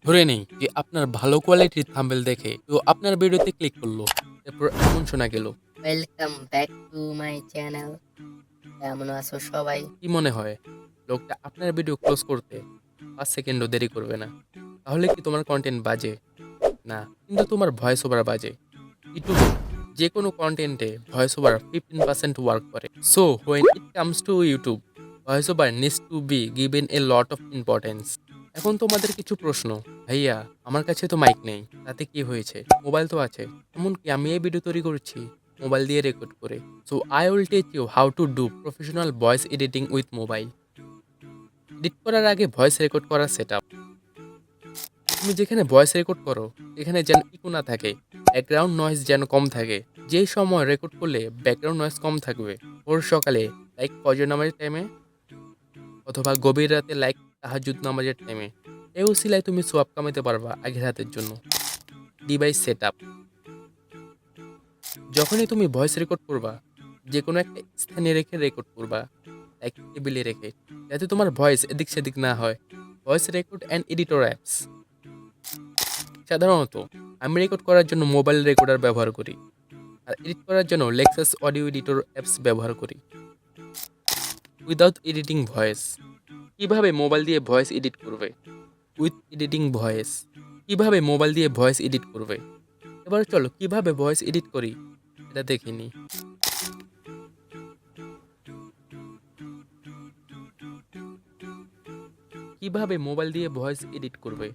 ধরে নেই যে আপনার ভালো কোয়ালিটির থাম্বনেল দেখে কেউ আপনার ভিডিওতে ক্লিক করলো, এরপর এমন শোনা গেল। Welcome back to my channel. কেমন আছো সবাই? কি মনে হয় লোকটা আপনার ভিডিও ক্লোজ করতে 5 সেকেন্ডও দেরি করবে না? তাহলে কি তোমার কন্টেন্ট বাজে? না, কিন্তু তোমার ভয়েস ওভার বাজে। ইউটিউবে যে কোনো কন্টেন্টে ভয়েস ওভার 15% ওয়ার্ক করে। So when it comes to YouTube, voice over needs to be given a lot of importance. এখন তোমাদের কিছু প্রশ্ন। ভাইয়া, আমার কাছে তো মাইক নেই, তাতে কি হয়েছে? মোবাইল তো আছে। এমনকি আমি এই ভিডিও তৈরি করছি মোবাইল দিয়ে রেকর্ড করে। So I will teach you how to do professional voice editing with mobile. Edit করার আগে ভয়েস রেকর্ড করার সেটআপ। তুমি যেখানে ভয়েস রেকর্ড করো এখানে যেন ইকো না থাকে, ব্যাকগ্রাউন্ড নয়েজ যেন কম থাকে। যেই সময় রেকর্ড করলে ব্যাকগ্রাউন্ড নয়েজ কম থাকবে, ভোর সকালে লাইক ফজর নামাজের টাইমে, অথবা গভীর রাতে লাইক তাহাজ্জুদ নামাজের টাইমে। এই উসিলায় তুমি সোয়াব কামাইতে পারবা আগের হাতের জন্য। Device setup. যখনই তুমি ভয়েস রেকর্ড করবা, যে কোনো একটা স্থানে রেখে রেকর্ড করবা, লাইক টেবিলে রেখে, যাতে তোমার ভয়েস এদিক সেদিক না হয়। Voice record and editor apps. সাধারণত আমি রেকর্ড করার জন্য মোবাইল রেকর্ডার ব্যবহার করি, আর এডিট করার জন্য লেক্সাস অডিও এডিটর অ্যাপস ব্যবহার করি। Without editing voice. কিভাবে মোবাইল দিয়ে ভয়েস এডিট করবে? With editing voice. কিভাবে মোবাইল দিয়ে ভয়েস এডিট করবে? এবার চলো কিভাবে ভয়েস এডিট করি এটা দেখে নিই। কিভাবে মোবাইল দিয়ে ভয়েস এডিট করবে?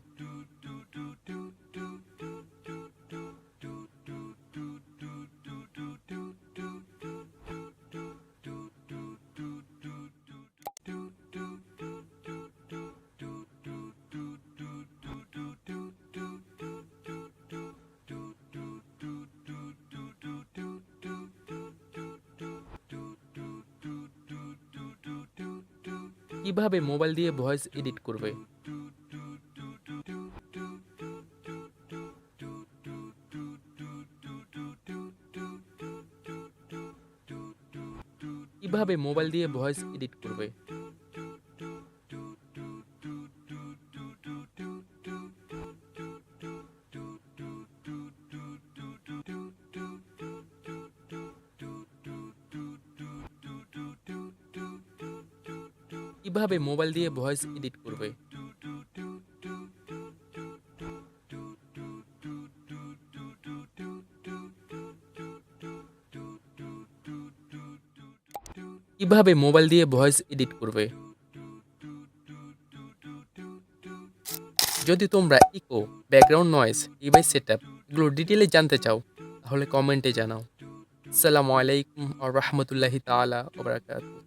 কিভাবে মোবাইল দিয়ে ভয়েস এডিট করবে? কিভাবে মোবাইল দিয়ে ভয়েস এডিট করবে? কিভাবে মোবাইল দিয়ে ভয়েস এডিট করবে? কিভাবে মোবাইল দিয়ে ভয়েস এডিট করবে? যদি তোমরা echo, background noise, device setup এগুলো ডিটেইলে জানতে চাও, তাহলে কমেন্টে জানাও। আসসালামু আলাইকুম ওয়া রাহমাতুল্লাহি তাআলা ওয়া বারাকাতুহু।